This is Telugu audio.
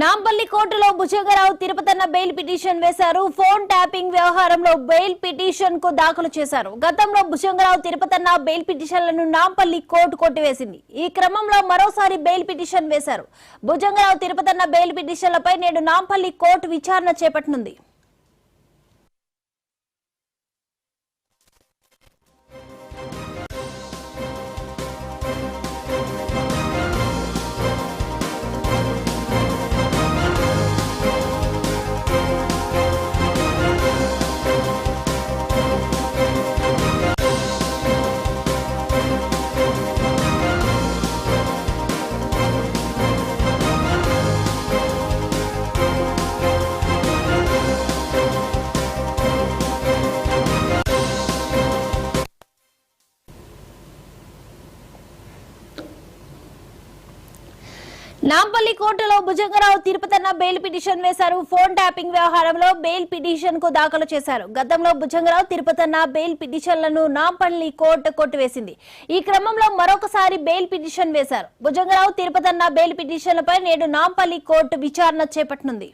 నాంపల్లి కోర్టులో భుజంగరావు తిరుపతన్న బెయిల్ పిటిషన్ వేశారు. ఫోన్ ట్యాపింగ్ వ్యవహారంలో బెయిల్ పిటిషన్ కు దాఖలు చేశారు. గతంలో భుజంగరావు తిరుపతన్న బెయిల్ పిటిషన్లను నాంపల్లి కోర్టు కొట్టివేసింది. ఈ క్రమంలో మరోసారి బెయిల్ పిటిషన్ వేశారు. భుజంగరావు తిరుపతన్న బెయిల్ పిటిషన్లపై నేడు నాంపల్లి కోర్టు విచారణ చేపట్టనుంది. నాంపల్లి కోర్టులో భుజంగరావు తిరుపతన్న బెయిల్ పిటిషన్ వేశారు. ఫోన్ ట్యాపింగ్ వ్యవహారంలో బెయిల్ పిటిషన్ కు దాఖలు చేశారు. గతంలో భుజంగరావు తిరుపతన్న బెయిల్ పిటిషన్లను నాంపల్లి కోర్టు కొట్టివేసింది. ఈ క్రమంలో మరొకసారి బెయిల్ పిటిషన్ వేశారు. భుజంగరావు తిరుపతన్న బెయిల్ పిటిషన్లపై నేడు నాంపల్లి కోర్టు విచారణ చేపట్టనుంది.